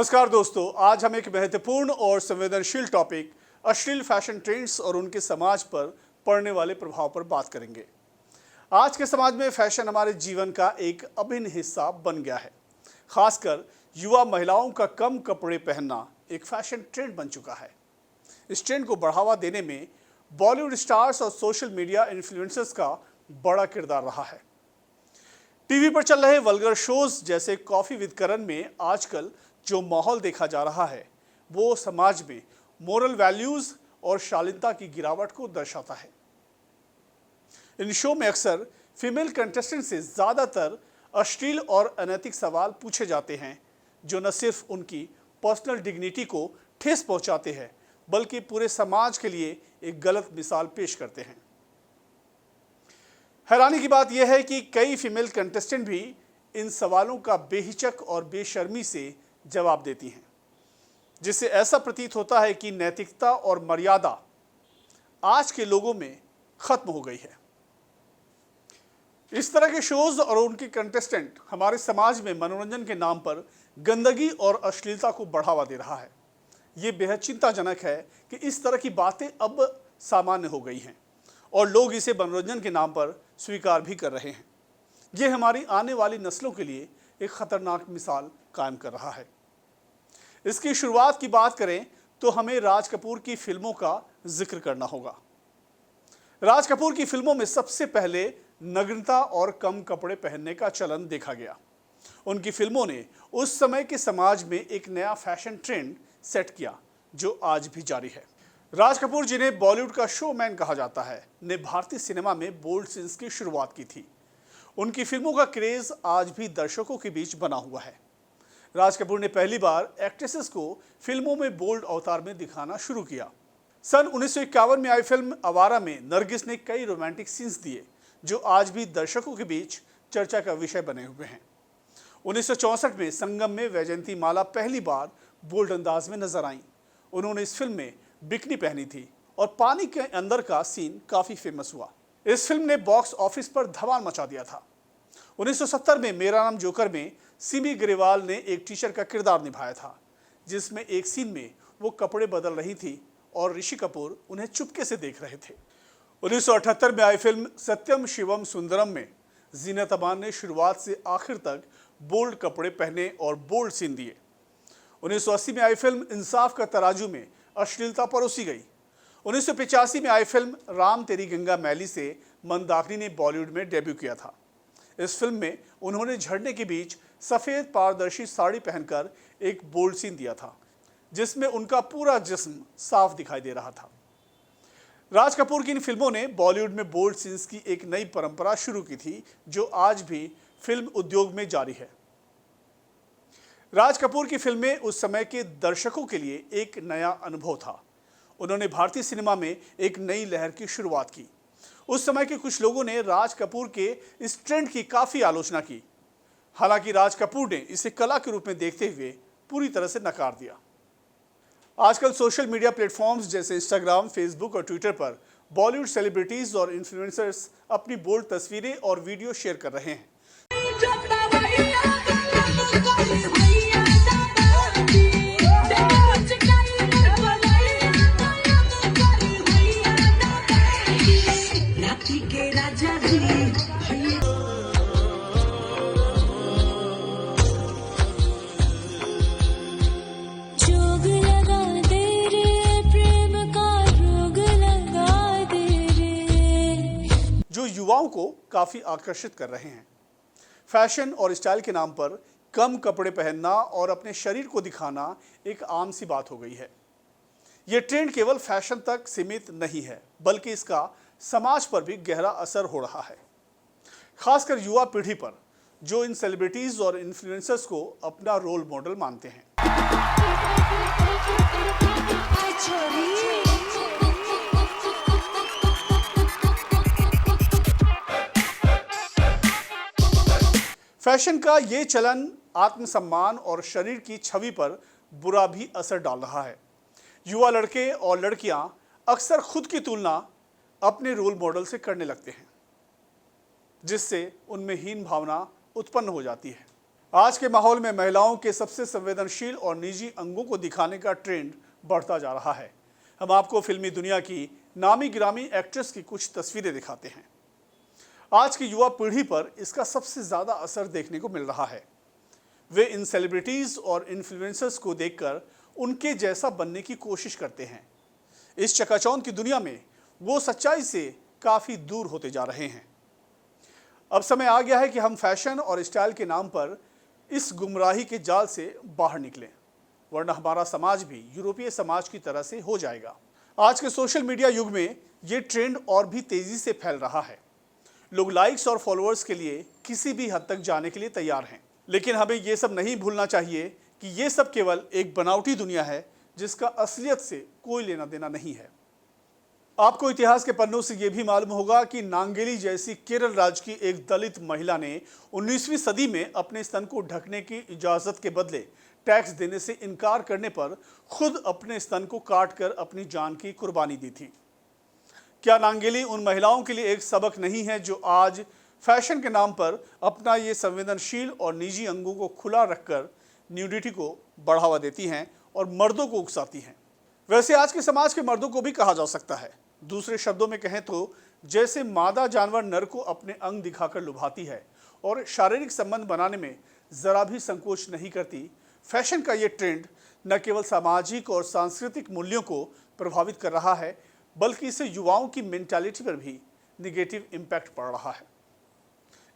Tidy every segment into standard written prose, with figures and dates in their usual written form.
नमस्कार दोस्तों, आज हम एक महत्वपूर्ण और संवेदनशील टॉपिक अश्लील फैशन ट्रेंड्स और उनके समाज पर पड़ने वाले प्रभाव पर बात करेंगे। आज के समाज में फैशन हमारे जीवन का एक अभिन्न हिस्सा बन गया है। खासकर युवा महिलाओं का कम कपड़े पहनना एक फैशन ट्रेंड बन चुका है। इस ट्रेंड को बढ़ावा देने में बॉलीवुड स्टार्स और सोशल मीडिया इन्फ्लुएंसर्स का बड़ा किरदार रहा है। टीवी पर चल रहे वल्गर शोज जैसे कॉफी विद करण में आजकल जो माहौल देखा जा रहा है वो समाज में मोरल वैल्यूज और शालीनता की गिरावट को दर्शाता है। इन शो में अक्सर फीमेल कंटेस्टेंट से ज़्यादातर अश्लील और अनैतिक सवाल पूछे जाते हैं, जो न सिर्फ उनकी पर्सनल डिग्निटी को ठेस पहुंचाते हैं बल्कि पूरे समाज के लिए एक गलत मिसाल पेश करते हैं। हैरानी की बात यह है कि कई फीमेल कंटेस्टेंट भी इन सवालों का बेहिचक और बेशर्मी से जवाब देती हैं, जिससे ऐसा प्रतीत होता है कि नैतिकता और मर्यादा आज के लोगों में खत्म हो गई है। इस तरह के शोज और उनके कंटेस्टेंट हमारे समाज में मनोरंजन के नाम पर गंदगी और अश्लीलता को बढ़ावा दे रहा है। ये बेहद चिंताजनक है कि इस तरह की बातें अब सामान्य हो गई हैं और लोग इसे मनोरंजन के नाम पर स्वीकार भी कर रहे हैं। ये हमारी आने वाली नस्लों के लिए एक खतरनाक मिसाल कायम कर रहा है। इसकी शुरुआत की बात करें तो हमें राज कपूर की फिल्मों का जिक्र करना होगा। राज कपूर की फिल्मों में सबसे पहले नग्नता और कम कपड़े पहनने का चलन देखा गया। उनकी फिल्मों ने उस समय के समाज में एक नया फैशन ट्रेंड सेट किया जो आज भी जारी है। राज कपूर, जिन्हें बॉलीवुड का शोमैन कहा जाता है, ने भारतीय सिनेमा में बोल्ड सीन्स की शुरुआत की थी। उनकी फिल्मों का क्रेज आज भी दर्शकों के बीच बना हुआ है। राज कपूर ने पहली बार एक्ट्रेसेस को फिल्मों में बोल्ड अवतार में दिखाना शुरू किया। सन 1951 में आई फिल्म आवारा में नरगिस ने कई रोमांटिक सीन्स दिए जो आज भी दर्शकों के बीच चर्चा का विषय बने हुए हैं। 1964 में संगम में वैजयंती माला पहली बार बोल्ड अंदाज में नजर आईं। उन्होंने इस फिल्म में बिकनी पहनी थी और पानी के अंदर का सीन काफी फेमस हुआ। इस फिल्म ने बॉक्स ऑफिस पर धमाल मचा दिया था। 1970 में मेरा नाम जोकर में सिमी ग्रेवाल ने एक टीचर का किरदार निभाया था, जिसमें एक सीन में वो कपड़े बदल रही थी और ऋषि कपूर उन्हें चुपके से देख रहे थे। 1978 में आई फिल्म सत्यम शिवम सुंदरम में जीनत अमान ने शुरुआत से आखिर तक बोल्ड कपड़े पहने और बोल्ड सीन दिए। 1980 में आई फिल्म इंसाफ का तराजू में अश्लीलता परोसी गई। 1985 में आई फिल्म राम तेरी गंगा मैली से मंदाकिनी ने बॉलीवुड में डेब्यू किया था। इस फिल्म में उन्होंने झरने के बीच सफ़ेद पारदर्शी साड़ी पहनकर एक बोल्ड सीन दिया था, जिसमें उनका पूरा जिस्म साफ दिखाई दे रहा था। राज कपूर की इन फिल्मों ने बॉलीवुड में बोल्ड सीन्स की एक नई परंपरा शुरू की थी, जो आज भी फिल्म उद्योग में जारी है। राज कपूर की फिल्में उस समय के दर्शकों के लिए एक नया अनुभव था। उन्होंने भारतीय सिनेमा में एक नई लहर की शुरुआत की। उस समय के कुछ लोगों ने राज कपूर के इस ट्रेंड की काफ़ी आलोचना की। हालांकि राज कपूर ने इसे कला के रूप में देखते हुए पूरी तरह से नकार दिया। आजकल सोशल मीडिया प्लेटफॉर्म्स जैसे इंस्टाग्राम, फेसबुक और ट्विटर पर बॉलीवुड सेलिब्रिटीज़ और इन्फ्लुएंसर्स अपनी बोल्ड तस्वीरें और वीडियो शेयर कर रहे हैं। जो युवाओं को काफ़ी आकर्षित कर रहे हैं। फैशन और स्टाइल के नाम पर कम कपड़े पहनना और अपने शरीर को दिखाना एक आम सी बात हो गई है। ये ट्रेंड केवल फैशन तक सीमित नहीं है, बल्कि इसका समाज पर भी गहरा असर हो रहा है, खासकर युवा पीढ़ी पर, जो इन सेलिब्रिटीज और इन्फ्लुएंसर्स को अपना रोल मॉडल मानते हैं। फैशन का ये चलन आत्मसम्मान और शरीर की छवि पर बुरा भी असर डाल रहा है। युवा लड़के और लड़कियां अक्सर खुद की तुलना अपने रोल मॉडल से करने लगते हैं, जिससे उनमें हीन भावना उत्पन्न हो जाती है। आज के माहौल में महिलाओं के सबसे संवेदनशील और निजी अंगों को दिखाने का ट्रेंड बढ़ता जा रहा है। हम आपको फिल्मी दुनिया की नामी गिरामी एक्ट्रेस की कुछ तस्वीरें दिखाते हैं। आज की युवा पीढ़ी पर इसका सबसे ज़्यादा असर देखने को मिल रहा है। वे इन सेलिब्रिटीज़ और इन्फ्लुएंसर्स को देखकर उनके जैसा बनने की कोशिश करते हैं। इस चकाचौंध की दुनिया में वो सच्चाई से काफ़ी दूर होते जा रहे हैं। अब समय आ गया है कि हम फैशन और स्टाइल के नाम पर इस गुमराही के जाल से बाहर निकलें, वरना हमारा समाज भी यूरोपीय समाज की तरह से हो जाएगा। आज के सोशल मीडिया युग में ये ट्रेंड और भी तेज़ी से फैल रहा है। लोग लाइक्स और फॉलोअर्स के लिए किसी भी हद तक जाने के लिए तैयार हैं, लेकिन हमें ये सब नहीं भूलना चाहिए कि ये सब केवल एक बनावटी दुनिया है जिसका असलियत से कोई लेना देना नहीं है। आपको इतिहास के पन्नों से यह भी मालूम होगा कि नांगेली जैसी केरल राज्य की एक दलित महिला ने 19वीं सदी में अपने स्तन को ढकने की इजाज़त के बदले टैक्स देने से इनकार करने पर खुद अपने स्तन को काटकर अपनी जान की कुर्बानी दी थी। क्या नांगेली उन महिलाओं के लिए एक सबक नहीं है जो आज फैशन के नाम पर अपना ये संवेदनशील और निजी अंगों को खुला रखकर न्यूडिटी को बढ़ावा देती हैं और मर्दों को उकसाती हैं? वैसे आज के समाज के मर्दों को भी कहा जा सकता है। दूसरे शब्दों में कहें तो जैसे मादा जानवर नर को अपने अंग दिखाकर लुभाती है और शारीरिक संबंध बनाने में ज़रा भी संकोच नहीं करती, फैशन का ये ट्रेंड न केवल सामाजिक और सांस्कृतिक मूल्यों को प्रभावित कर रहा है, बल्कि इससे युवाओं की मेंटालिटी पर भी निगेटिव इम्पैक्ट पड़ रहा है।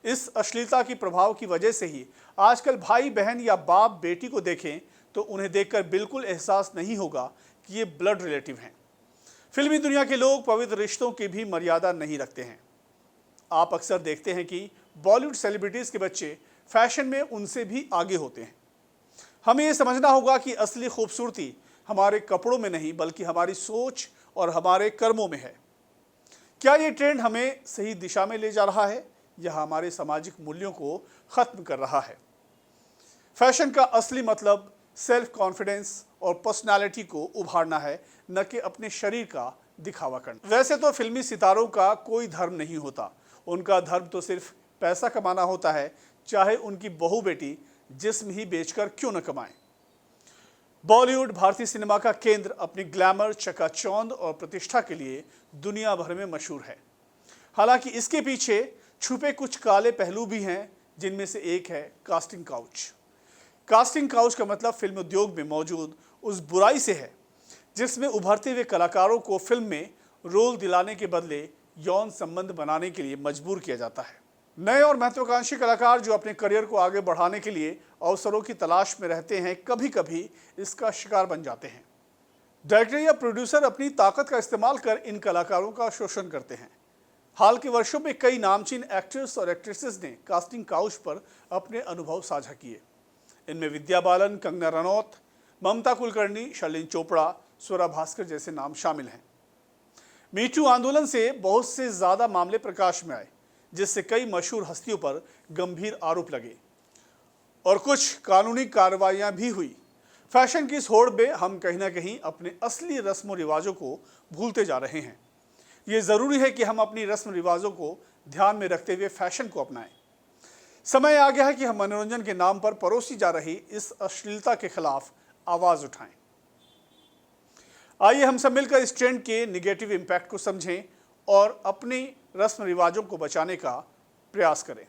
इस अश्लीलता की प्रभाव की वजह से ही आजकल भाई बहन या बाप बेटी को देखें तो उन्हें देखकर बिल्कुल एहसास नहीं होगा कि ये ब्लड रिलेटिव हैं। फिल्मी दुनिया के लोग पवित्र रिश्तों की भी मर्यादा नहीं रखते हैं। आप अक्सर देखते हैं कि बॉलीवुड सेलिब्रिटीज़ के बच्चे फैशन में उनसे भी आगे होते हैं। हमें ये समझना होगा कि असली खूबसूरती हमारे कपड़ों में नहीं बल्कि हमारी सोच और हमारे कर्मों में है। क्या ये ट्रेंड हमें सही दिशा में ले जा रहा है या हमारे सामाजिक मूल्यों को ख़त्म कर रहा है? फैशन का असली मतलब सेल्फ कॉन्फिडेंस और पर्सनालिटी को उभारना है, न कि अपने शरीर का दिखावा करना। वैसे तो फिल्मी सितारों का कोई धर्म नहीं होता, उनका धर्म तो सिर्फ पैसा कमाना होता है, चाहे उनकी बहू बेटी जिस्म ही बेचकर क्यों न कमाए। बॉलीवुड भारतीय सिनेमा का केंद्र अपनी ग्लैमर, चकाचौंध और प्रतिष्ठा के लिए दुनिया भर में मशहूर है। हालांकि इसके पीछे छुपे कुछ काले पहलू भी हैं, जिनमें से एक है कास्टिंग काउच। कास्टिंग काउच का मतलब फिल्म उद्योग में मौजूद उस बुराई से है जिसमें उभरते हुए कलाकारों को फिल्म में रोल दिलाने के बदले यौन संबंध बनाने के लिए मजबूर किया जाता है। नए और महत्वाकांक्षी कलाकार जो अपने करियर को आगे बढ़ाने के लिए अवसरों की तलाश में रहते हैं, कभी कभी इसका शिकार बन जाते हैं। डायरेक्टर या प्रोड्यूसर अपनी ताकत का इस्तेमाल कर इन कलाकारों का शोषण करते हैं। हाल के वर्षों में कई नामचीन एक्टर्स और एक्ट्रेसेस ने कास्टिंग काउच पर अपने अनुभव साझा किए। इनमें विद्या बालन, कंगना रनौत, ममता कुलकर्णी, शर्लिन चोपड़ा, स्वरा भास्कर जैसे नाम शामिल हैं। मीटू आंदोलन से बहुत से ज़्यादा मामले प्रकाश में आए, जिससे कई मशहूर हस्तियों पर गंभीर आरोप लगे और कुछ कानूनी कार्रवाइयां भी हुई। फैशन की इस होड़ में हम कहीं ना कहीं अपने असली रस्म और रिवाजों को भूलते जा रहे हैं। ये ज़रूरी है कि हम अपनी रस्म रिवाजों को ध्यान में रखते हुए फैशन को अपनाएं। समय आ गया है कि हम मनोरंजन के नाम पर परोसी जा रही इस अश्लीलता के खिलाफ आवाज़ उठाएं। आइए हम सब मिलकर इस ट्रेंड के निगेटिव इम्पैक्ट को समझें और अपनी रस्म रिवाजों को बचाने का प्रयास करें।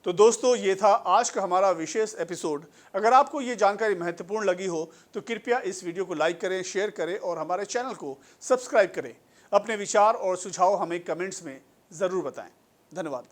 तो दोस्तों, ये था आज का हमारा विशेष एपिसोड। अगर आपको ये जानकारी महत्वपूर्ण लगी हो तो कृपया इस वीडियो को लाइक करें, शेयर करें और हमारे चैनल को सब्सक्राइब करें। अपने विचार और सुझाव हमें कमेंट्स में ज़रूर बताएं। धन्यवाद।